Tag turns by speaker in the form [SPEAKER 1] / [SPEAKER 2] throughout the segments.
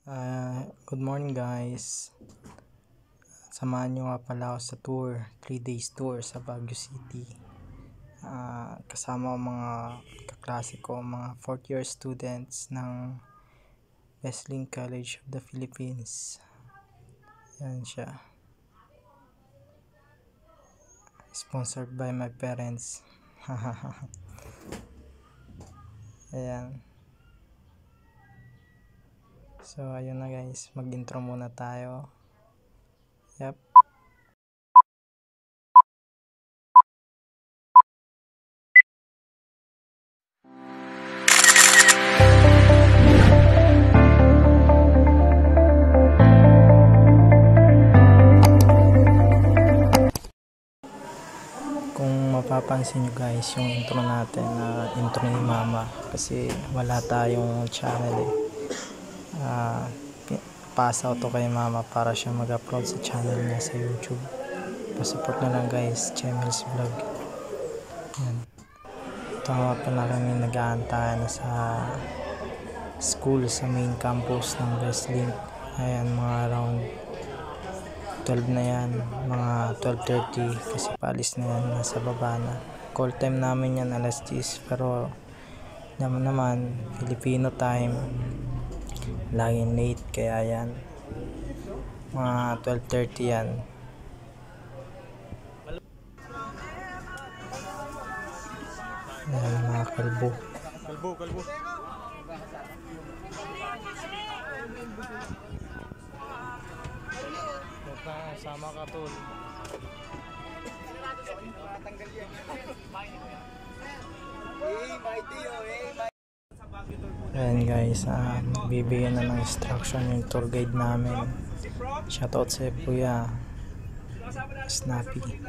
[SPEAKER 1] Good morning guys. Samahan nyo nga pala ako sa tour, 3 days tour sa Baguio City. Kasama ang mga kaklase ko, mga 4th year students ng Wesleyan College of the Philippines. Yan siya. Sponsored by my parents. Ayan. So ayun na guys, mag-intro muna tayo. Yep. Kung mapapansin nyo guys, yung intro natin na intro ni Mama, kasi wala tayong channel pass out to kay Mama para siya mag-upload sa channel niya sa YouTube. Pasupport na lang guys, Chemel's Vlog. Yan. Ito nga pala kami nag-aantay na sa school sa main campus ng Wesleyan. Ayan, mga around 12 na yan, mga 12:30 kasi paalis na yan, nasa baba na. Call time namin yan alas 10, pero naman Filipino time, laging late, kaya yan mga 12:30 yan. Ayan, mga kalbo. Sama ka tol. Ayan guys, bibigyan na ng instruction yung tour guide namin. Shoutout sa Kuya Snappy.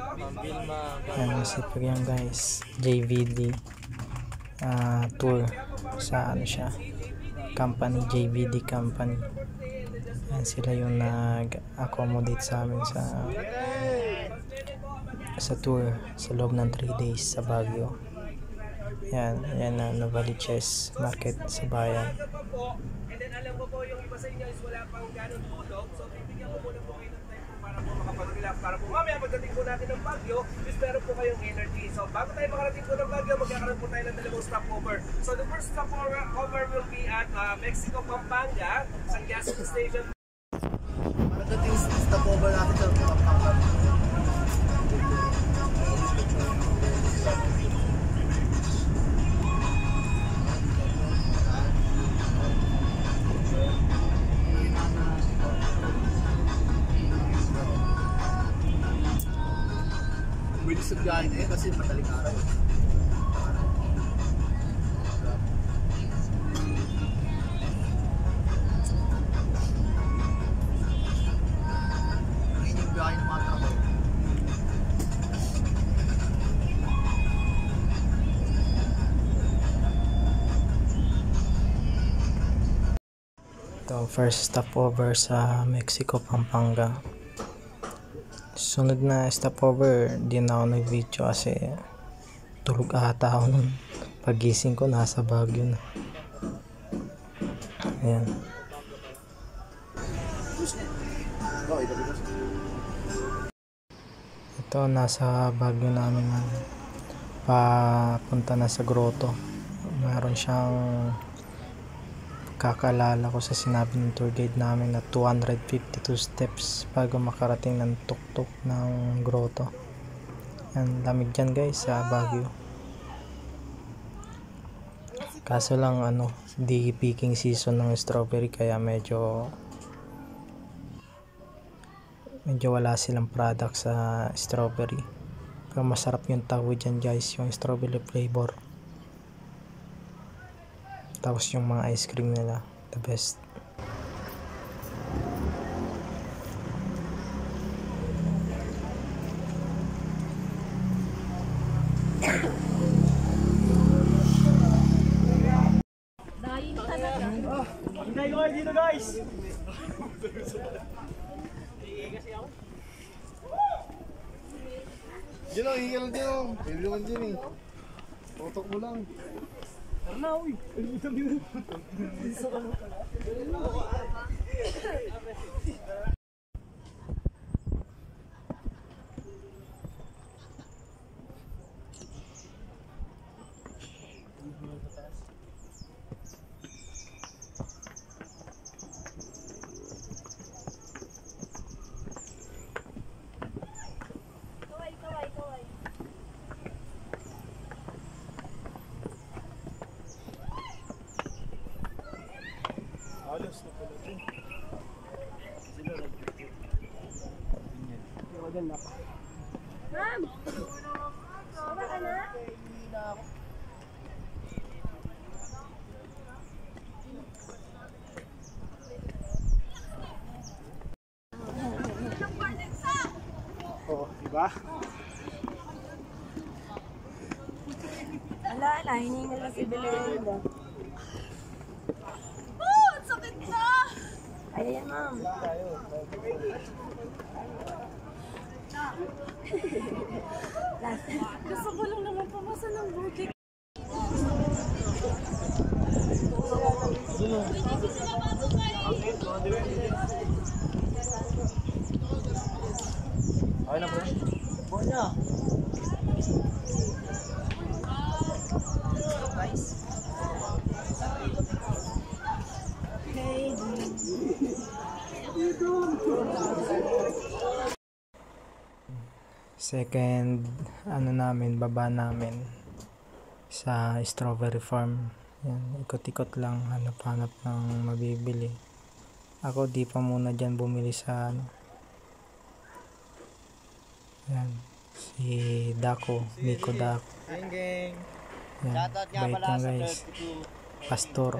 [SPEAKER 1] Ayan, masipag yan guys. JVD tour sa ano siya, company, JVD company. Ayan, sila yung nag-accommodate sa amin sa tour sa loob ng 3 days sa Baguio. Yan na Novaliches Market sa bayan.
[SPEAKER 2] And then alam ko po yung iba sa inyo is wala pang ganun tulog, so bibigyan ko muna po kayo ng time para po makapag-relax, para po mamaya pagdating po natin ng Baguio is meron po kayong energy. So bago tayo makarating po ng Baguio, magkakaroon po tayo ng dalawang stopover. So the first stopover will be at Mexico, Pampanga, sa gas station.
[SPEAKER 3] Pagdating sa stopover natin sa Pampanga. Bilis ang galing na yun kasi madaling araw. Ang inyong galing ng mga trabaho.
[SPEAKER 1] Ito, first stopover sa Mexico, Pampanga. Sunod na stopover, di na ako nag-video kasi tulog ata ako nung pagising ko, nasa Baguio na. Ayan. Ito, nasa Baguio namin na papunta na sa grotto. Meron siyang kakalala ko sa sinabi ng tour guide namin na 252 steps bago makarating ng tuktok ng grotto. Yan, lamig dyan guys sa Baguio. Kaso lang di peaking season ng strawberry, kaya medyo wala silang product sa strawberry. Pero masarap yung tawi dyan guys, yung strawberry flavor. Tapos yung mga ice cream nila, the best.
[SPEAKER 2] Hintay ko kayo dito guys!
[SPEAKER 3] Diyan o, hihingi lang din o. Pwede naman dyan eh. Tutok mo lang.
[SPEAKER 2] Tara na, uy!
[SPEAKER 3] Diba?
[SPEAKER 4] Ala, hiningal na si Belinda. Oh, ang sakit na! Ayan, ma'am. Gusto ko lang naman pumasa ng bukit.
[SPEAKER 3] Okay na po. Buwan niya.
[SPEAKER 1] Second baba namin sa strawberry farm. Yan, ikot-ikot lang, hanap-hanap ng mabibili. Ako di pa muna dyan bumili sa yan, si Dako, Miko Dako.
[SPEAKER 3] Geng.
[SPEAKER 1] Yan,
[SPEAKER 3] Shoutout nga
[SPEAKER 1] bait
[SPEAKER 3] pala
[SPEAKER 1] lang
[SPEAKER 3] sa
[SPEAKER 1] guys,
[SPEAKER 3] 32.
[SPEAKER 1] pastor.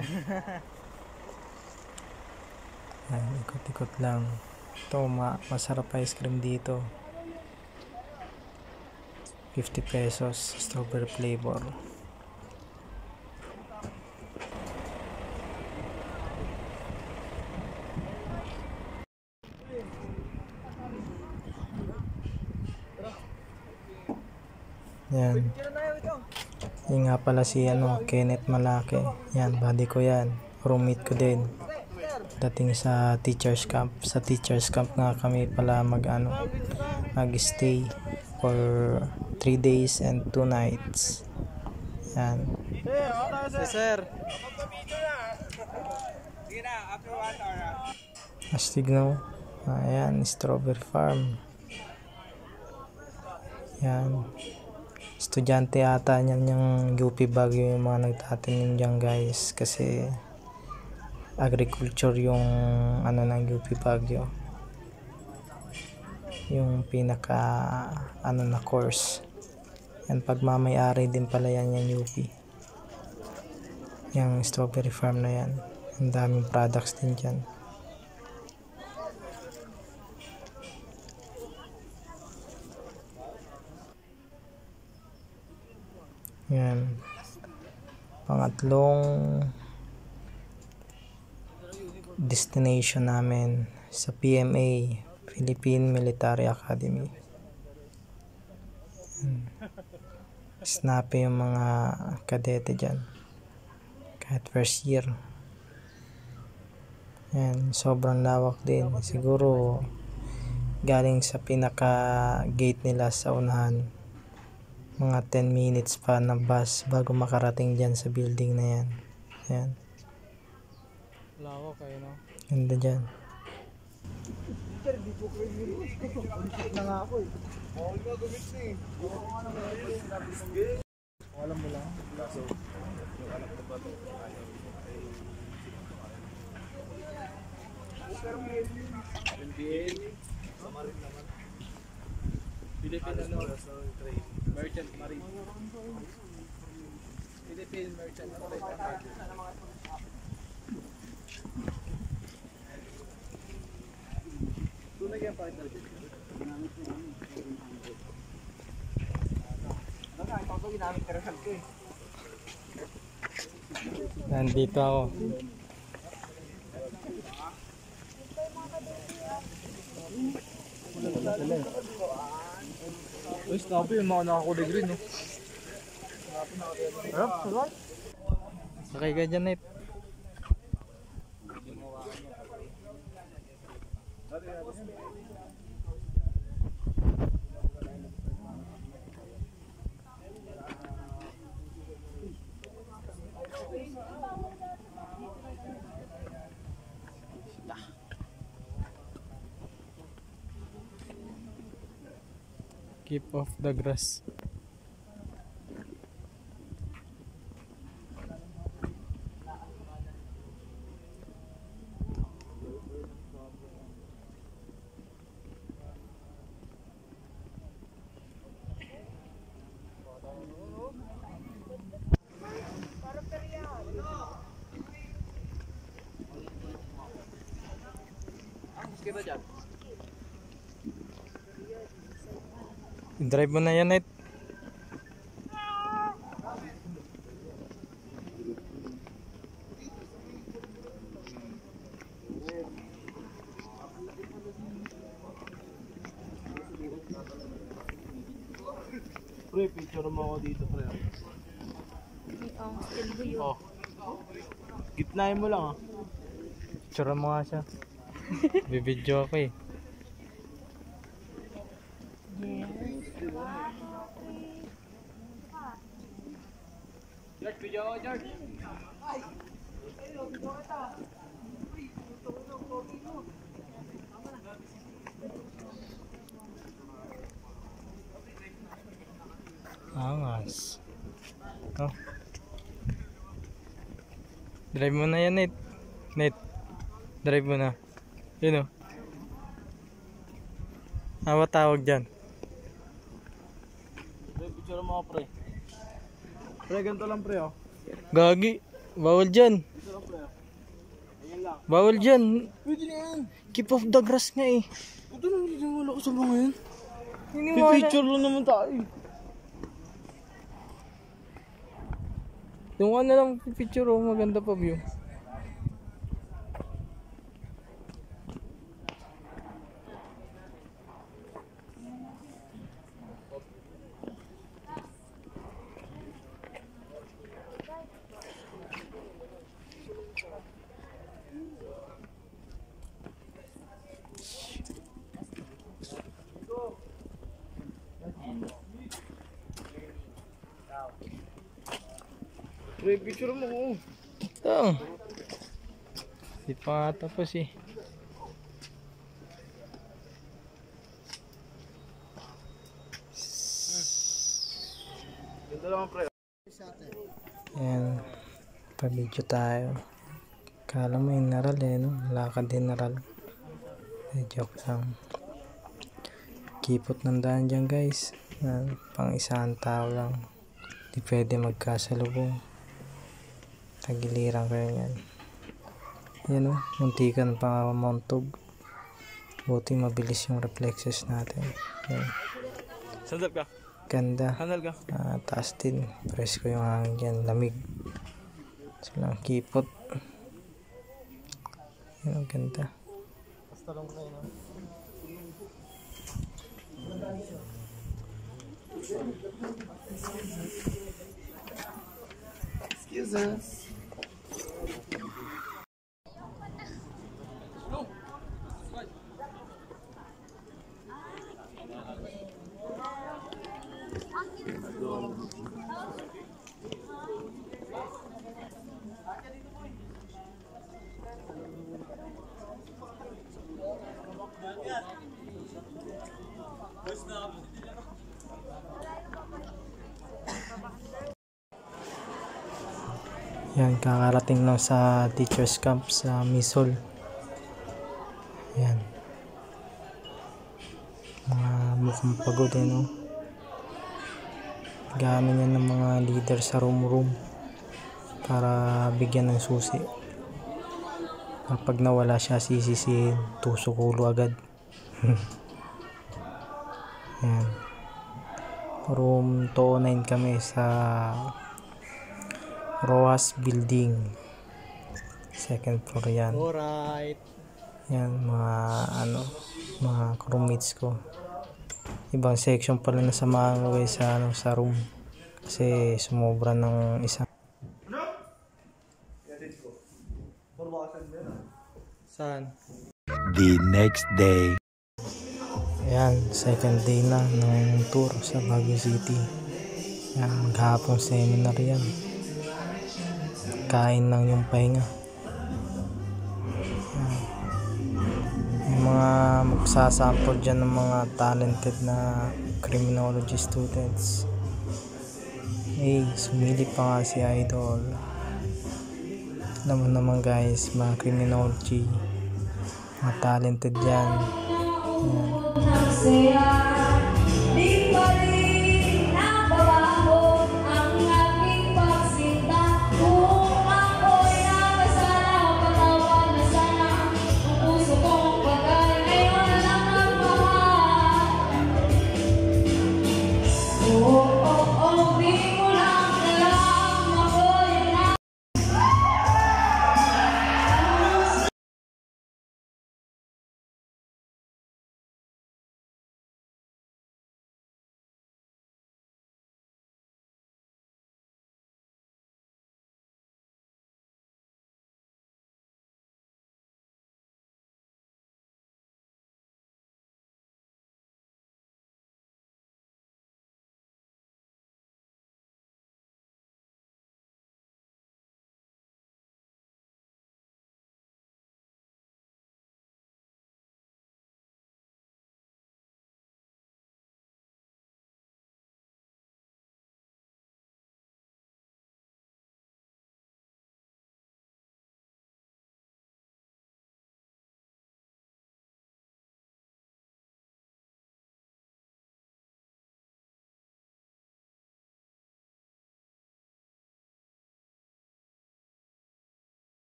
[SPEAKER 1] Yan, ikot-ikot lang. Ito, masarap ice cream dito. 50 pesos, strawberry flavor. Yan. Yung nga pala si Kenneth Malaki. Yan, buddy ko yan. Roommate ko din. Dating sa teachers camp. Sa teachers camp nga kami pala mag-stay for 3 days and 2 nights. Yan.
[SPEAKER 3] Sir.
[SPEAKER 1] Astig no? Ayan, strawberry farm. Yan. Estudyante ata niyan yung UP Baguio yung mga nagtatanim dyan guys. Kasi agriculture yung ng UP Baguio. Yung pinaka na course. Yan, pagmamayari din pala yan yung UP. Yung strawberry farm na yan. Ang daming products din dyan. Yan. Pangatlong destination namin sa PMA, Philippine Military Academy. Yan. Snappy yung mga kadete dyan. Kahit first year. Yan. Sobrang lawak din. Siguro galing sa pinaka gate nila sa unahan, mga 10 minutes pa na bus bago makarating dyan sa building na yan. Yan.
[SPEAKER 3] Lawak kayo, no?
[SPEAKER 1] Ganda dyan.
[SPEAKER 3] Na nga ako eh. Okay na gumit eh. Alam mo lang. Philippine Merchant Marine. Philippine Merchant Marine. Tunay yan pa ito.
[SPEAKER 1] Nandito ako.
[SPEAKER 3] Uy, snappy yung mga nakakulig rin, no? Harap, sarap.
[SPEAKER 1] Sakay ka dyan, Nip. Keep off the grass.
[SPEAKER 3] Kita dyan.
[SPEAKER 1] I-drive mo na yan, Nate.
[SPEAKER 3] Pre, picture mo ako dito, pre. Oh. Gitnain mo lang, ah.
[SPEAKER 1] Tsura mo nga siya. Bibidyo ako eh.
[SPEAKER 2] George, video ako, George.
[SPEAKER 1] Angas. Oh. Drive mo na yan, Nate. Nate. Drive mo na. Yun o. Awa tawag dyan.
[SPEAKER 3] Pre, picture mo ako, pre. Pre, ganito lang, pre, oh.
[SPEAKER 1] Gagi. Bawal dyan.
[SPEAKER 3] Picture lang, pre, oh. Ayan lang.
[SPEAKER 1] Bawal dyan.
[SPEAKER 3] Pwede na yan.
[SPEAKER 1] Keep off the grass nga eh.
[SPEAKER 3] Ito na, hindi wala ko sa mga yan.
[SPEAKER 1] Hiniwala.
[SPEAKER 3] Picture lang naman tayo.
[SPEAKER 1] Yung ano lang picture oh, maganda pa view.
[SPEAKER 3] Pre, picture mo ako.
[SPEAKER 1] Ito. Di pa nga tapos eh.
[SPEAKER 3] Ganito lang, pre.
[SPEAKER 1] Ayan. Pa-video tayo. Kala mo yung naral eh, no? Lakad din naral. Joke lang. Kipot ng daan dyan guys. Pang isang tao lang. Di pwede magkasalubong. Tagiliran kayo yan. Yan o. Muntikan pa mauntog. Buti mabilis yung reflexes natin. Yan.
[SPEAKER 3] Sandal ka.
[SPEAKER 1] Ganda.
[SPEAKER 3] Sandal ka.
[SPEAKER 1] Taas din. Presko yung hangin dyan. Lamig. So lang kipot. Yan ang ganda.
[SPEAKER 3] Basta lang kayo, no? Excuse us.
[SPEAKER 1] Yan, kakarating lang sa teacher's camp sa Misol. Yan. Mga mukhang pagod eh, no? Gamit yan ng mga leader sa room para bigyan ng susi. Kapag nawala siya, sisisihin, tusok ulo agad. Yan. Room 209 kami sa Roas Building. Second floor yan.
[SPEAKER 3] Alright.
[SPEAKER 1] Yan, mga roommates ko. Ibang section pala na samahan ko guys sa room. Kasi sumobra ng isa. Saan?
[SPEAKER 5] The next day.
[SPEAKER 1] Ayan, second day na ng tour sa Baguio City. Ayan, maghapong seminar yan. Kain lang yung pahinga. Ayan. Yung mga magsasample dyan ng mga talented na criminology students. Sumili pa nga si Idol. Alam mo naman guys, mga criminology, mga talented yan.
[SPEAKER 6] Di pa rin nababago ang aking pagsinta. Kung ako'y nakasala, katawan na sana ang puso kong bagay ngayon lang nagmahal.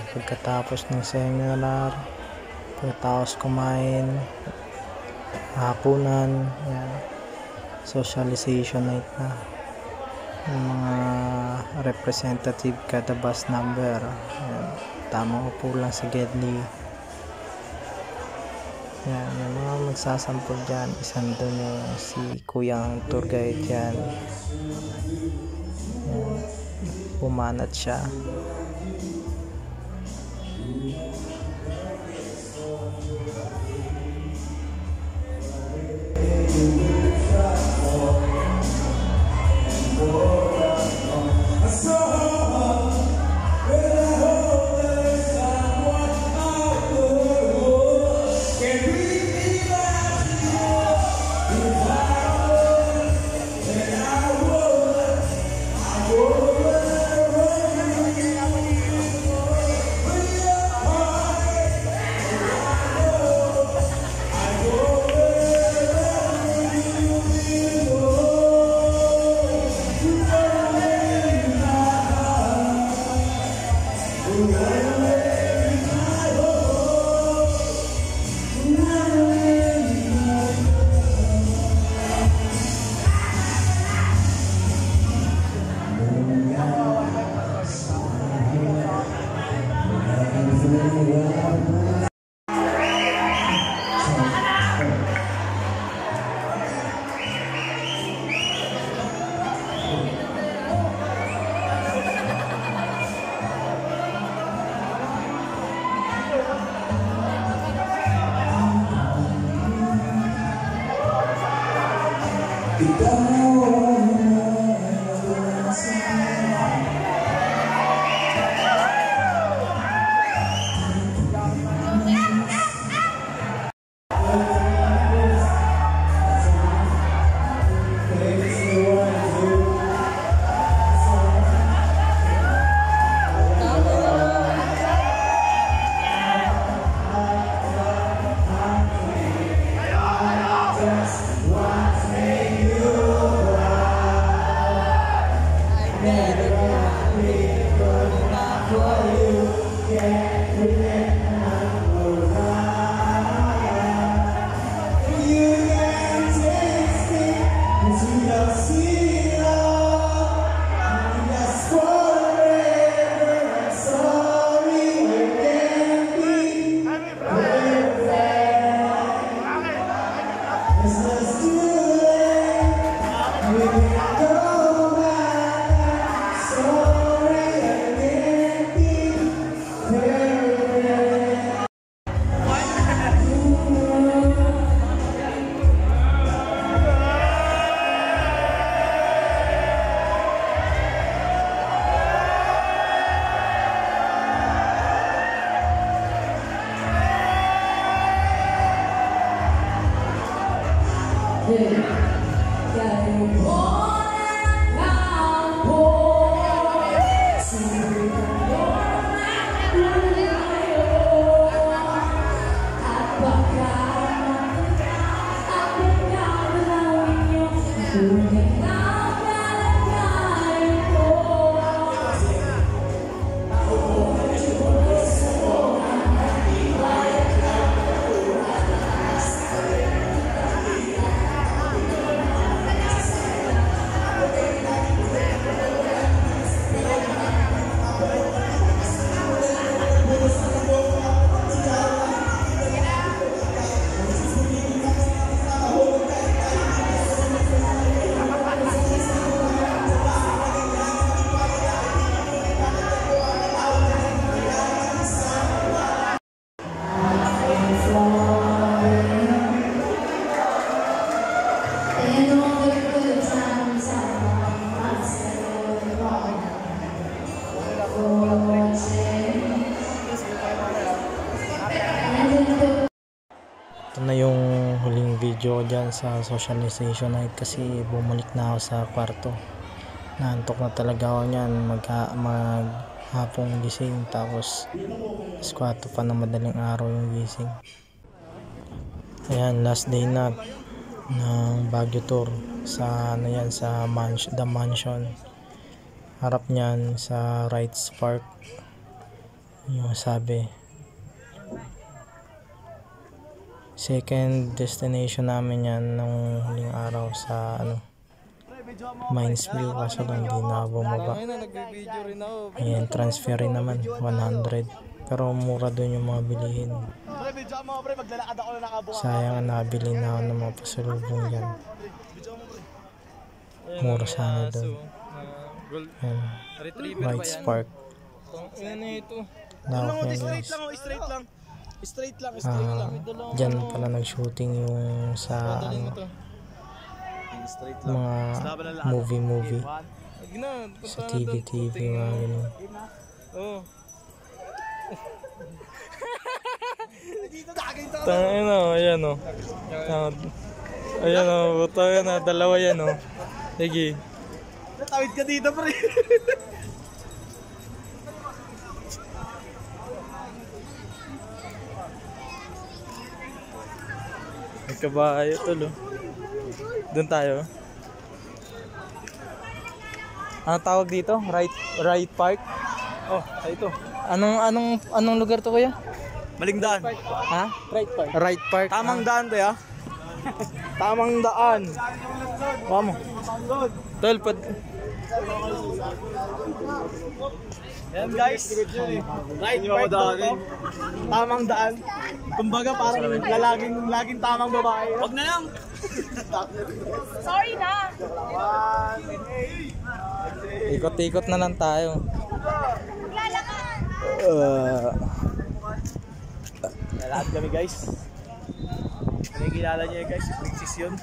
[SPEAKER 1] pagkatapos ng seminar, pagkatapos kumain, hapunan, yan, socialization night na. Yung mga representative kada bus number, yan, tamang upo lang sa Gedli. Yan, yung mga magsasampol dyan, isang doon yung si Kuyang tour guide yan. Yan, pumanat siya. Ito na yung huling video ko dyan sa socialization night kasi bumalik na ako sa kwarto. Naantok na talaga ako nyan, maghapong gising, tapos squato pa ng madaling araw yung gising. Ayan, last day na ng Baguio tour sa ano yan, sa The Mansion. Harap niyan sa Rights Park. yung sabi. Second destination namin yan nung huling araw sa Mines View, kaso lang di na bumaba. May entrance fee rin naman 100, pero mura dun yung mga bilihin. Sayang nabili na ako ng mga pasalubong yan. Mura sana dun. Yan. White Spark. Lawak yan guys. Dyan pala nag-shooting yung sa mga movie sa TV mga ganun. Tangin na, ayan o. Ayan o, tangin na, dalawa yan o. Sige.
[SPEAKER 3] Tawid ka dito, pre.
[SPEAKER 1] Nagkabayo tol o. Doon tayo. Anong tawag dito? Right Park? Oh, ito. Anong lugar to kuya?
[SPEAKER 3] Malingdaan.
[SPEAKER 1] Ha? Right Park.
[SPEAKER 3] Tamang daan to ya. Tamang daan.
[SPEAKER 1] Wamo. Tol,
[SPEAKER 3] Yan guys. Right part to. Tamang daan. Kumbaga parang laging tamang babae. Wag na lang.
[SPEAKER 4] Sorry na!
[SPEAKER 1] ikot-ikot na lang tayo.
[SPEAKER 4] Maglalakad!
[SPEAKER 3] Lahat kami guys. Nakikilala niyo guys, princess yun.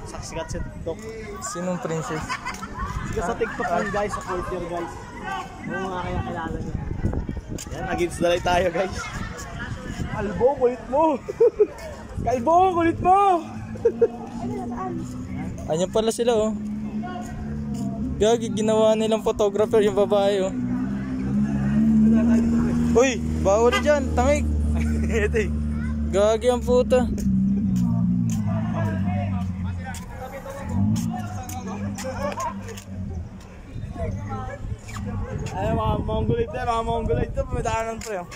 [SPEAKER 3] Sikat sa TikTok.
[SPEAKER 1] Sinong princess?
[SPEAKER 3] Sikat sa TikTok yun guys, sa culture guys. Mga mga kaya kilala niyo. Yan, against the light tayo guys. Kalbo, kulit mo! Kalbo, kulit mo!
[SPEAKER 1] Anyan pala sila oh. Gagi, ginawa nilang photographer yung babae oh. Uy, bawal dyan, tangik. Gagi ang puta.
[SPEAKER 3] Ay, mga mongolite, mga mongolite ito, pumidaanan pa yun.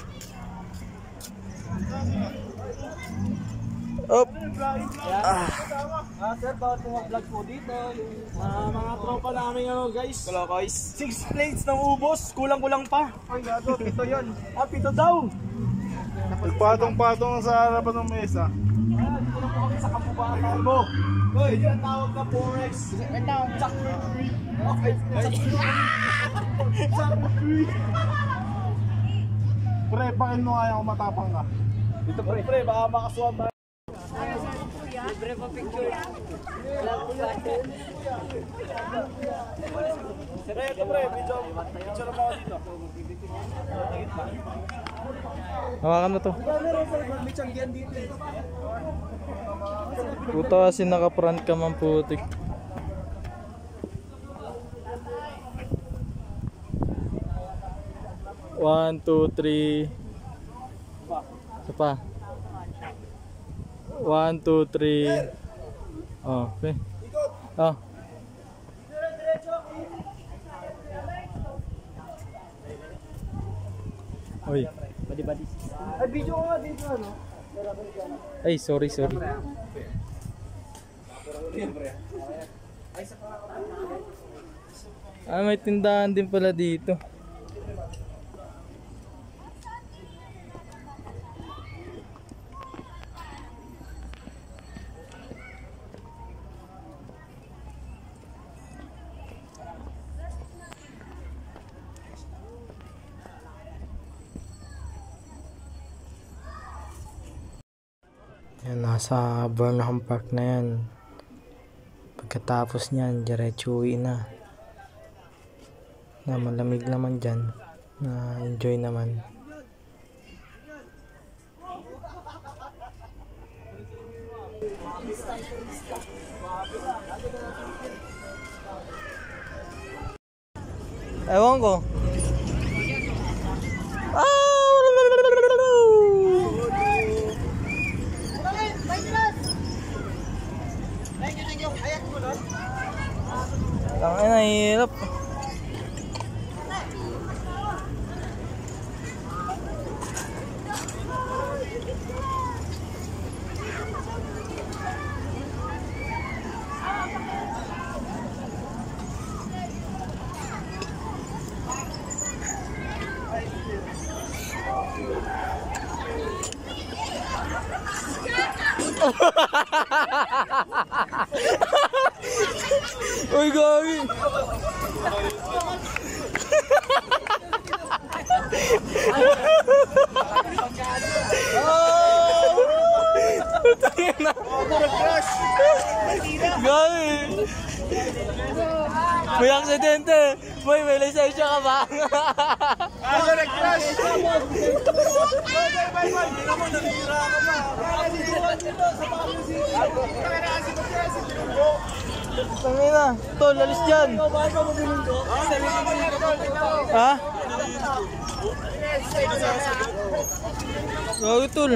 [SPEAKER 1] Up.
[SPEAKER 3] Sir, bawat mga vlog po dito, yung mga tropa namin guys. Guys. 6 plates ng ubos, kulang-kulang pa. Ay, gato, pito yun. Pito daw.
[SPEAKER 7] Nagpatong-patong sa harapan ng mesa.
[SPEAKER 3] Dito na po kami sa kapubahan mo. Hoy, yan tawag na Forex. Ito, chocolate free. Okay, chocolate free.
[SPEAKER 7] Pre, bakit mo kaya kung matapang ka?
[SPEAKER 3] Dito pre, baka makasuhan tayo. Ito pre, video naman ako dito.
[SPEAKER 1] Hawakan mo to. Puta kasi naka-front ka man putik. One, two, three. Isa pa. 1, 2, 3. Oh, okay. Oh. Oy.
[SPEAKER 3] Badi-badi. Ay, video ko nga dito, ano?
[SPEAKER 1] Ay, sorry. Ah, may tindahan din pala dito. Yan, nasa Burnham Park na yan. Pagkatapos niyan, diretso uwi na. Na malamig naman dyan. Na enjoy naman. Ewan ko. Tangin na, hirap. Uy, gagi. Tangin na. Gagi. May aksidente. Boy, may lisensya ka ba? Tangin na. Tol, alis dyan. Ha? Gagi, tol.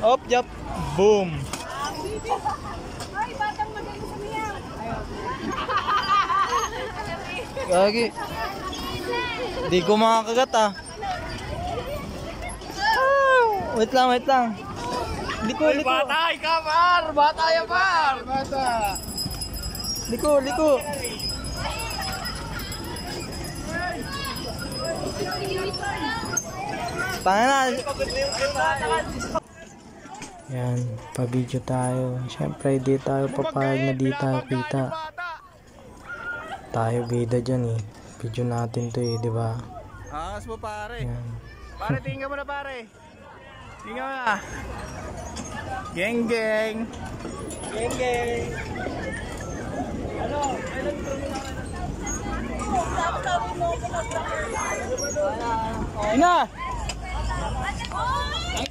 [SPEAKER 1] Op, jump, boom.
[SPEAKER 4] Ay, batang magaling sumiyaw.
[SPEAKER 1] Gagi. Di ko makakagat ah. Wait lang, wait lang. Liko.
[SPEAKER 3] Batay ka, par! Bata yan, par! Bata!
[SPEAKER 1] Liko. Tanga na. Yan, pa-video tayo. Siyempre, di tayo papayag na di tayo kita. Tayo bida dyan eh. Video natin to eh, di ba?
[SPEAKER 3] Angas mo, pare.
[SPEAKER 1] Yan.
[SPEAKER 3] Pare, tingnan mo na, pare. Tingnan mo na. Geng, geng. Geng, geng.
[SPEAKER 1] Ina!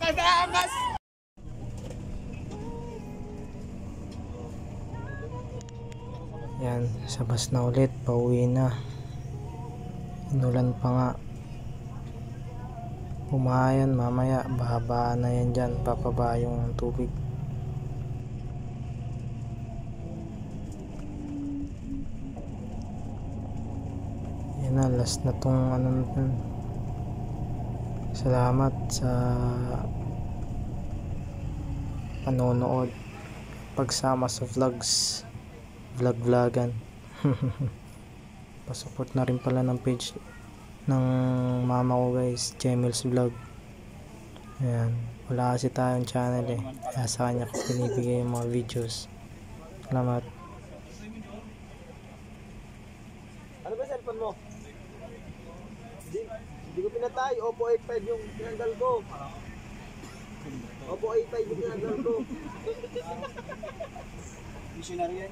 [SPEAKER 3] Angkas!
[SPEAKER 1] Yan, sabas na ulit, pauwi na. Inulan pa nga. Pumayan mamaya, bahaba na yan dyan, papaba yung tubig. Yan na, last na tong ano natin. Salamat sa panonood, pagsama sa vlogan. Pasupport na rin pala ng page ng mama ko guys, Chemel's Vlog. Ayan, wala kasi tayong channel eh, kaya sa kanya ko pinibigay yung mga videos. Salamat.
[SPEAKER 3] Ano ba cellphone mo? Hindi ko pinatay. Oppo A5 yung tinanggal ko. Oppo A5 yung tinanggal ko. Missionary yan.